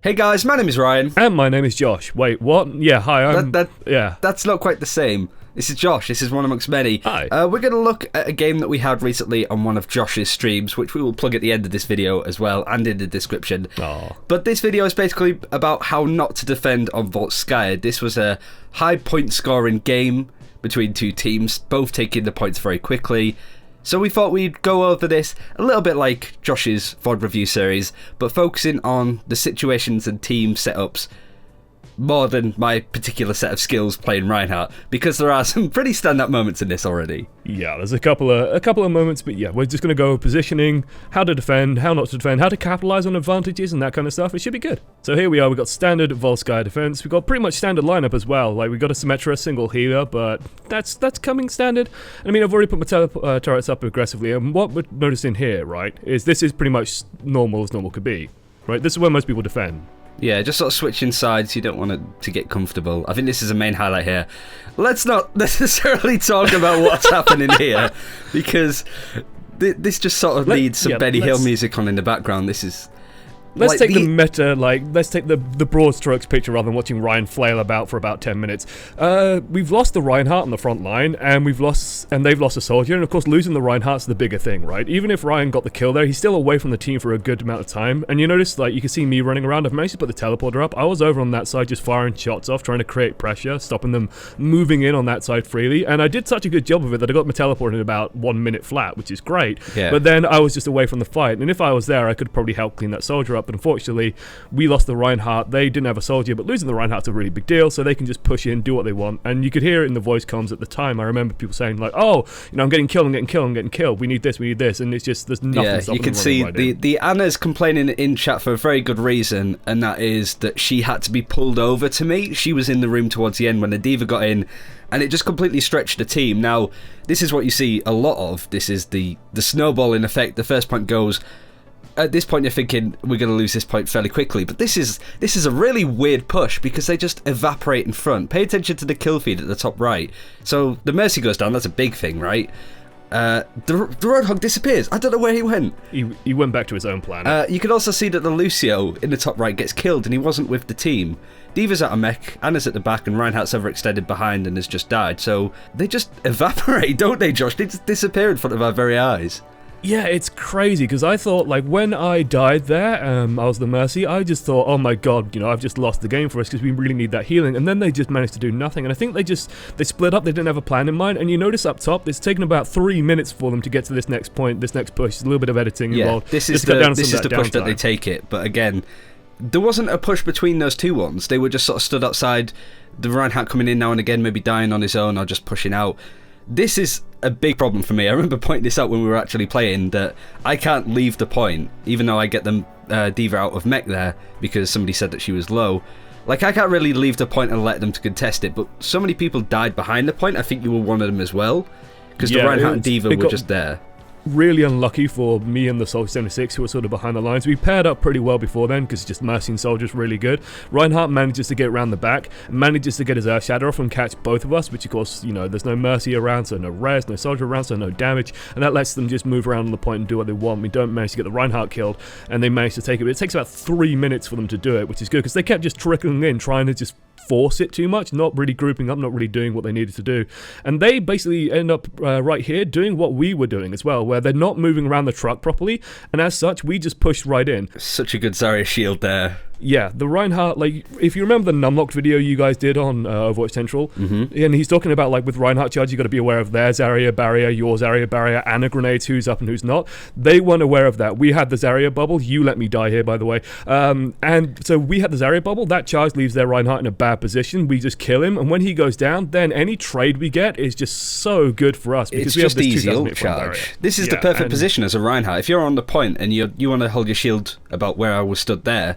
Hey guys, my name is Ryan. And my name is Josh. Wait, what? Yeah, hi, That's not quite the same. This is Josh, this is OneAmongstMany. Hi. We're going to look at a game that we had recently on one of Josh's streams, which we will plug at the end of this video as well, and in the description. Aww. But this video is basically about how not to defend on Volskaya. This was a high point scoring game between two teams, both taking the points very quickly. So we thought we'd go over this a little bit like Josh's VOD review series, but focusing on the situations and team setups more than my particular set of skills playing Reinhardt, because there are some pretty stand-up moments in this already. Yeah, there's a couple of moments, but yeah, we're just going to go positioning, how to defend, how not to defend, how to capitalize on advantages and that kind of stuff. It should be good. So here we are, we've got standard Volskaya defense, we've got pretty much standard lineup as well. Like, we've got a Symmetra, single healer, but that's coming standard. I mean, I've already put my turrets up aggressively, and what we're noticing here, right, is this is pretty much normal as normal could be, right? This is where most people defend. Yeah, just sort of switching sides, you don't want it to get comfortable. I think this is a main highlight here. Let's not necessarily talk about what's happening here, because this just sort of needs some Benny Hill music on in the background. This is... Let's take the meta, let's take the broad strokes picture rather than watching Ryan flail about for about 10 minutes. We've lost the Reinhardt on the front line, and they've lost a soldier, and of course losing the Reinhardt's the bigger thing, right? Even if Ryan got the kill there, he's still away from the team for a good amount of time, and you notice, like, you can see me running around. I've managed to put the teleporter up. I was over on that side just firing shots off, trying to create pressure, stopping them moving in on that side freely, and I did such a good job of it that I got my teleporter in about 1 minute flat, which is great, but then I was just away from the fight, and if I was there, I could probably help clean that soldier up. But unfortunately, we lost the Reinhardt. They didn't have a soldier, but losing the Reinhardt's a really big deal, so they can just push in, do what they want. And you could hear it in the voice comms at the time. I remember people saying, like, oh, you know, I'm getting killed, we need this, and it's just, there's nothing stopping them. You can see the Anna's complaining in chat for a very good reason, and that is that she had to be pulled over to me. She was in the room towards the end when the D.Va got in, and it just completely stretched the team. Now, this is what you see a lot of. This is the snowballing effect. The first point goes... At this point, you're thinking, we're going to lose this point fairly quickly, but this is a really weird push because they just evaporate in front. Pay attention to the kill feed at the top right. So the Mercy goes down, that's a big thing, right? The Roadhog disappears. I don't know where he went. He went back to his own planet. You can also see that the Lucio in the top right gets killed, and he wasn't with the team. D.Va's at a mech, Anna's at the back, and Reinhardt's overextended behind and has just died. So they just evaporate, don't they, Josh? They just disappear in front of our very eyes. Yeah, it's crazy, because I thought, like, when I died there, I was the Mercy, I just thought, oh my god, you know, I've just lost the game for us because we really need that healing, and then they just managed to do nothing, and I think they split up, they didn't have a plan in mind, and you notice up top, it's taken about 3 minutes for them to get to this next point, this next push. There's a little bit of editing involved. This is the push that they take it, but again, there wasn't a push between those two ones. They were just sort of stood outside, the Reinhardt coming in now and again, maybe dying on his own or just pushing out. This is a big problem for me. I remember pointing this out when we were actually playing, that I can't leave the point, even though I get them D.Va out of mech there because somebody said that she was low. Like, I can't really leave the point and let them to contest it, but so many people died behind the point. I think you were one of them as well, because the Reinhardt and D.Va were just there. Really unlucky for me and the Soldier 76, who were sort of behind the lines. We paired up pretty well before then because just Mercy and Soldier's really good. Reinhardt manages to get around the back, manages to get his Earth Shatter off and catch both of us, which of course, you know, there's no Mercy around, so no res, no Soldier around, so no damage, and that lets them just move around on the point and do what they want. We don't manage to get the Reinhardt killed, and they manage to take it, but it takes about 3 minutes for them to do it, which is good because they kept just trickling in, trying to just force it too much, not really grouping up, not really doing what they needed to do. And they basically end up right here doing what we were doing as well, where they're not moving around the truck properly, and as such, we just pushed right in. Such a good Zarya shield there. Yeah, the Reinhardt, like, if you remember the Numlocked video you guys did on Overwatch Central, and he's talking about, like, with Reinhardt charge, you got to be aware of their Zarya barrier, your Zarya barrier, Anna grenades, who's up and who's not. They weren't aware of that. We had the Zarya bubble. You let me die here, by the way. And so we had the Zarya bubble. That charge leaves their Reinhardt in a bad position. We just kill him, and when he goes down, then any trade we get is just so good for us. Because it's just easy ult charge. This is the perfect position as a Reinhardt. If you're on the point and you want to hold your shield about where I was stood there,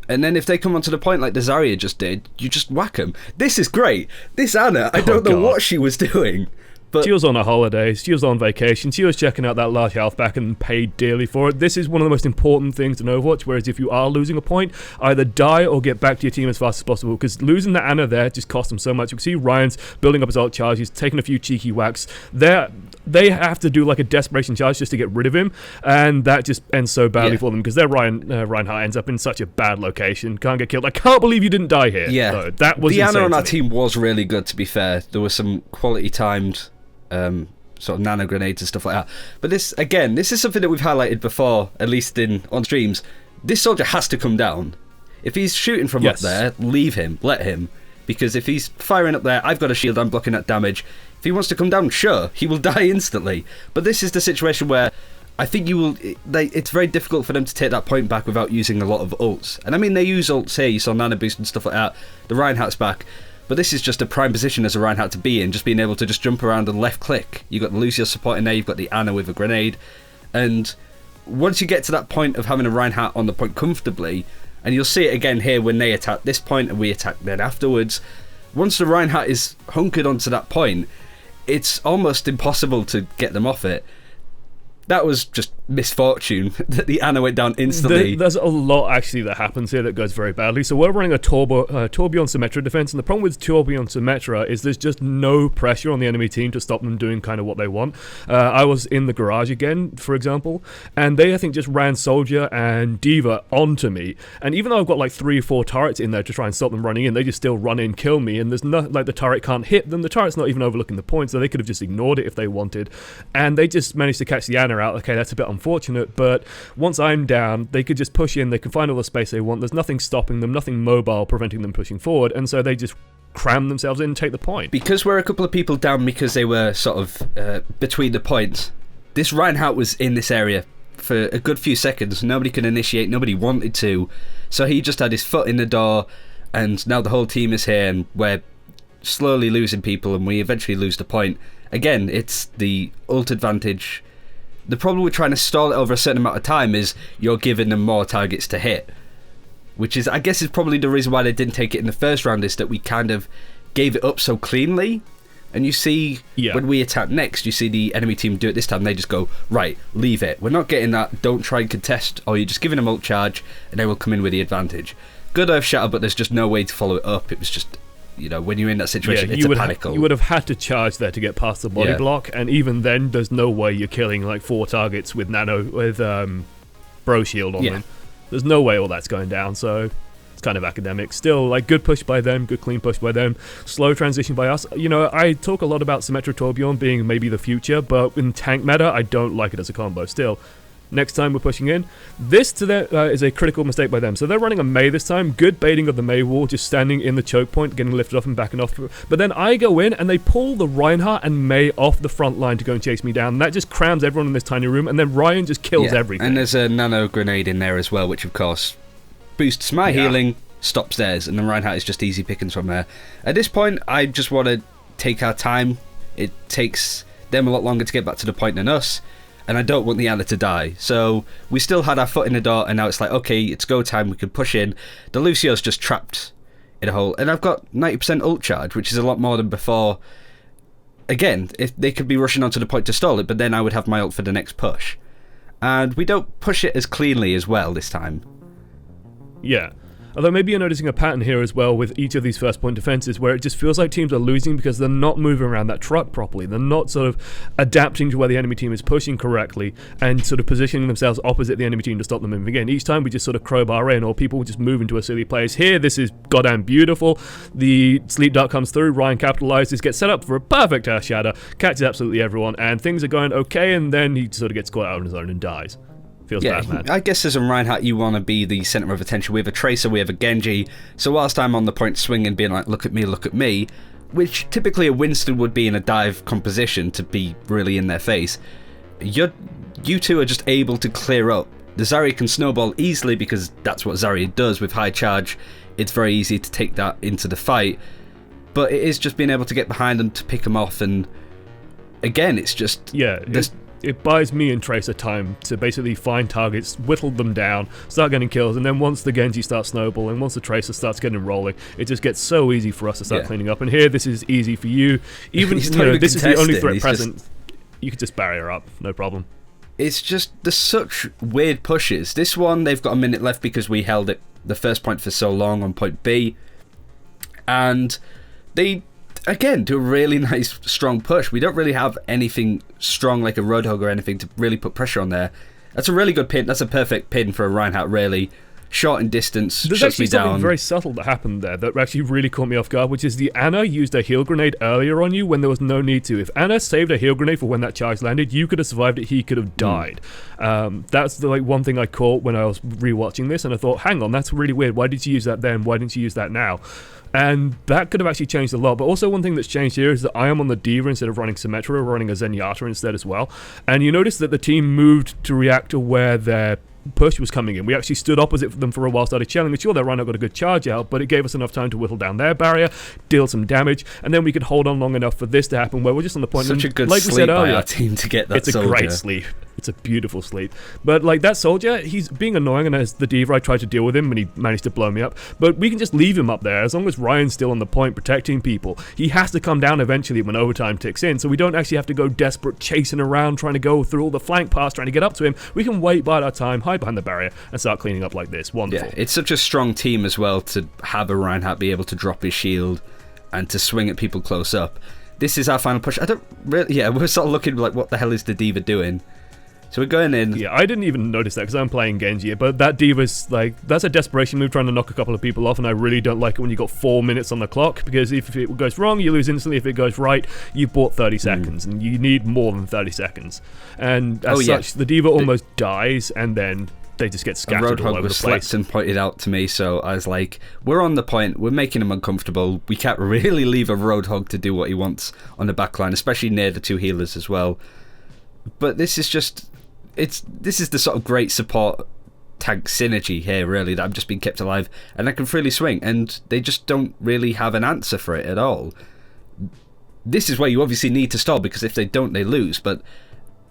and then if they come onto the point like the Zarya just did, you just whack them. This is great. This Anna, I don't know what she was doing. But she was on a holiday, she was on vacation, she was checking out that large health pack and paid dearly for it. This is one of the most important things in Overwatch, whereas if you are losing a point, either die or get back to your team as fast as possible, because losing the Anna there just cost them so much. You can see Ryan's building up his ult charge, he's taking a few cheeky whacks. There, they have to do like a desperation charge just to get rid of him, and that just ends so badly for them because their Reinhardt ends up in such a bad location, can't get killed. I can't believe you didn't die here. Yeah, so that was the insane Ana on to our me. team was really good, to be fair. There was some quality timed sort of nano grenades and stuff like that. But this is something that we've highlighted before, at least on streams. This soldier has to come down. If he's shooting from up there, leave him, let him. Because if he's firing up there, I've got a shield, I'm blocking that damage. If he wants to come down, sure, he will die instantly. But this is the situation where I think it's very difficult for them to take that point back without using a lot of ults. And I mean, they use ults here, you saw nano boost and stuff like that. The Reinhardt's back. But this is just a prime position as a Reinhardt to be in, just being able to just jump around and left click. You've got the Lucio supporting there, you've got the Ana with a grenade. And once you get to that point of having a Reinhardt on the point comfortably, and you'll see it again here when they attack this point and we attack then afterwards, once the Reinhardt is hunkered onto that point, it's almost impossible to get them off it. That was just misfortune that the Ana went down instantly. There's a lot actually that happens here that goes very badly. So we're running a Tourbillon Symmetra defense, and the problem with Tourbillon Symmetra is there's just no pressure on the enemy team to stop them doing kind of what they want. I was in the garage again, for example, and they I think just ran Soldier and Diva onto me. And even though I've got like 3 or 4 turrets in there to try and stop them running in, they just still run in, kill me, and there's no like the turret can't hit them. The turret's not even overlooking the point, so they could have just ignored it if they wanted. And they just managed to catch the Ana out. Okay, that's a bit unfortunate, but once I'm down, they could just push in, they can find all the space they want, there's nothing stopping them, nothing mobile preventing them pushing forward, and so they just cram themselves in and take the point. Because we're a couple of people down because they were sort of between the points, this Reinhardt was in this area for a good few seconds, nobody could initiate, nobody wanted to, so he just had his foot in the door, and now the whole team is here, and we're slowly losing people, and we eventually lose the point. Again, it's the ult advantage. The problem with trying to stall it over a certain amount of time is you're giving them more targets to hit. Which is, I guess, is probably the reason why they didn't take it in the first round, is that we kind of gave it up so cleanly. And you see, when we attack next, you see the enemy team do it this time, they just go, right, leave it. We're not getting that, don't try and contest, or you're just giving them ult charge, and they will come in with the advantage. Good Earth Shatter, but there's just no way to follow it up. It was just, when you're in that situation, it's a panic ult. You would have had to charge there to get past the body block, and even then, there's no way you're killing like 4 targets with Bro Shield on them. There's no way all that's going down, so it's kind of academic. Still, like, good push by them, good clean push by them, slow transition by us. I talk a lot about Symmetra Tourbillon being maybe the future, but in tank meta, I don't like it as a combo still. Next time we're pushing in. This to them is a critical mistake by them. So they're running a Mei this time. Good baiting of the Mei wall, just standing in the choke point, getting lifted off and backing off. But then I go in and they pull the Reinhardt and Mei off the front line to go and chase me down. And that just crams everyone in this tiny room. And then Ryan just kills everything. And there's a nano grenade in there as well, which of course boosts my healing, stops theirs, and then Reinhardt is just easy pickings from there. At this point, I just want to take our time. It takes them a lot longer to get back to the point than us. And I don't want the Ana to die. So we still had our foot in the door, and now it's like, okay, it's go time, we can push in. The Lucio's just trapped in a hole, and I've got 90% ult charge, which is a lot more than before. Again, if they could be rushing onto the point to stall it, but then I would have my ult for the next push. And we don't push it as cleanly as well this time. Yeah. Although maybe you're noticing a pattern here as well with each of these first point defenses where it just feels like teams are losing because they're not moving around that truck properly. They're not sort of adapting to where the enemy team is pushing correctly and sort of positioning themselves opposite the enemy team to stop them moving in. Each time we just sort of crowbar in, or people just move into a silly place. Here, this is goddamn beautiful. The Sleep Dart comes through, Ryan capitalizes, gets set up for a perfect Earth Shatter, catches absolutely everyone, and things are going okay, and then he sort of gets caught out on his own and dies. Feels bad, man. I guess as a Reinhardt, you want to be the centre of attention. We have a Tracer, we have a Genji. So whilst I'm on the point swinging, being like, look at me, which typically a Winston would be in a dive composition to be really in their face, you two are just able to clear up. The Zarya can snowball easily because that's what Zarya does with high charge. It's very easy to take that into the fight. But it is just being able to get behind them to pick them off, and again, it's just... Yeah, it buys me and Tracer time to basically find targets, whittle them down, start getting kills, and then once the Genji starts snowballing, once the Tracer starts getting rolling, it just gets so easy for us to start cleaning up. And here, this is easy for you. Even this is the only threat present. You could just barrier up, no problem. It's just, there's such weird pushes. This one, they've got a minute left because we held it the first point for so long on point B, and they again, do a really nice, strong push. We don't really have anything strong like a Roadhog or anything to really put pressure on there. That's a really good pin. That's a perfect pin for a Reinhardt, really. Short in distance, There's shuts actually me down. something very subtle that happened there that actually really caught me off guard, which is the Ana used a heal grenade earlier on you when there was no need to. If Ana saved a heal grenade for when that charge landed, you could have survived it, he could have died. That's the one thing I caught when I was rewatching this, and I thought, hang on, that's really weird. Why did you use that then? Why didn't you use that now? And that could have actually changed a lot. But also one thing that's changed here is that I am on the D.Va instead of running Symmetra, running a Zenyatta instead as well. And you notice that the team moved to react to where their push was coming in. We actually stood opposite them for a while, started shelling. Sure, their Rhino got a good charge out, but it gave us enough time to whittle down their barrier, deal some damage, and then we could hold on long enough for this to happen where we're just on the point. Such a good like sleep we said earlier, by our team to get that it's soldier. a great sleep. It's a beautiful sleep. But like that soldier, he's being annoying, and as the D.Va, I tried to deal with him, and he managed to blow me up. But we can just leave him up there. As long as Ryan's still on the point protecting people, he has to come down eventually when overtime ticks in, so we don't actually have to go desperate chasing around, trying to go through all the flank paths, trying to get up to him. We can wait by our time, hide behind the barrier, and start cleaning up like this. Wonderful. Yeah, it's such a strong team as well to have a Reinhardt be able to drop his shield and to swing at people close up. This is our final push. I don't really... Yeah, we're sort of looking like, what the hell is the D.Va doing? So we're going in. Yeah, I didn't even notice that because I'm playing Genji, but that D.Va's like, that's a desperation move trying to knock a couple of people off, and I really don't like it when you got 4 minutes on the clock, because if it goes wrong, you lose instantly. If it goes right, you bought 30 seconds, and you need more than 30 seconds. And as such, the D.Va almost dies, and then they just get scattered all over the place. And pointed out to me, so I was like, we're on the point, we're making him uncomfortable, we can't really leave a Roadhog to do what he wants on the backline, especially near the two healers as well. But this is just... This is the sort of great support tank synergy here, really, that I've just been kept alive, and I can freely swing, and they just don't really have an answer for it at all. This is where you obviously need to stall, because if they don't, they lose. But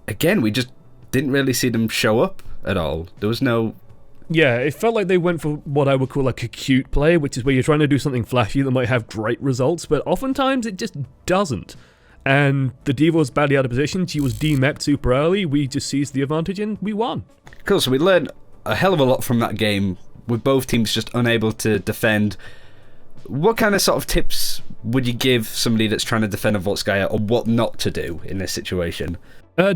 again, we just didn't really see them show up at all. There was no... Yeah, it felt like they went for what I would call like a cute play, which is where you're trying to do something flashy that might have great results, but oftentimes it just doesn't. And the D.Va was badly out of position. She was D-mepped super early. We just seized the advantage and we won. Cool, so we learned a hell of a lot from that game, with both teams just unable to defend. What kind of sort of tips would you give somebody that's trying to defend a Volskaya on what not to do in this situation?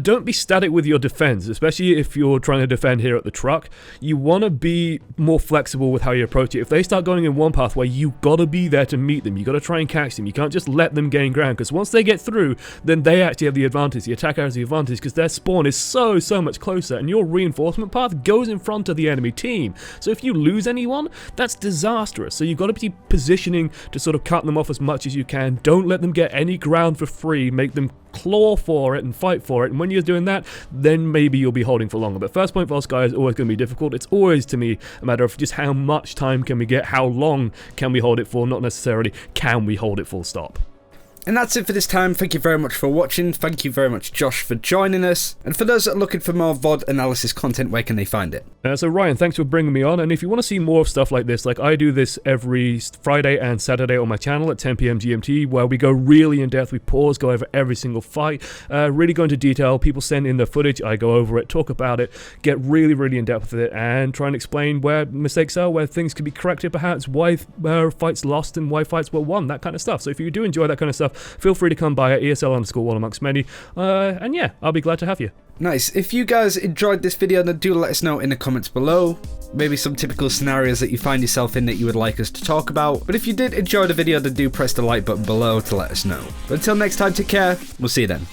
Don't be static with your defense, especially if you're trying to defend here at the truck. You want to be more flexible with how you approach it. If they start going in one pathway, you got to be there to meet them. You got to try and catch them. You can't just let them gain ground, because once they get through, then they actually have the advantage. The attacker has the advantage because their spawn is so much closer, and your reinforcement path goes in front of the enemy team. So if you lose anyone, that's disastrous. So you've got to be positioning to sort of cut them off as much as you can. Don't let them get any ground for free. Make them claw for it and fight for it, and when you're doing that, then maybe you'll be holding for longer. But first point Volskaya is always going to be difficult. It's always, to me, a matter of just how much time can we get, how long can we hold it for, not necessarily can we hold it full stop. And that's it for this time. Thank you very much for watching. Thank you very much, Josh, for joining us. And for those that are looking for more VOD analysis content, where can they find it? So Ryan, thanks for bringing me on, and if you want to see more of stuff like this, like I do this every Friday and Saturday on my channel at 10 PM GMT, where we go really in depth, we pause, go over every single fight, really go into detail. People send in their footage, I go over it, talk about it, get really in depth with it, and try and explain where mistakes are, where things can be corrected perhaps, why fights lost and why fights were won, that kind of stuff. So if you do enjoy that kind of stuff, feel free to come by at ESL_OneAmongstMany, and yeah, I'll be glad to have you. Nice. If you guys enjoyed this video, then do let us know in the comments below. Maybe some typical scenarios that you find yourself in that you would like us to talk about. But if you did enjoy the video, then do press the like button below to let us know. But until next time, take care. We'll see you then.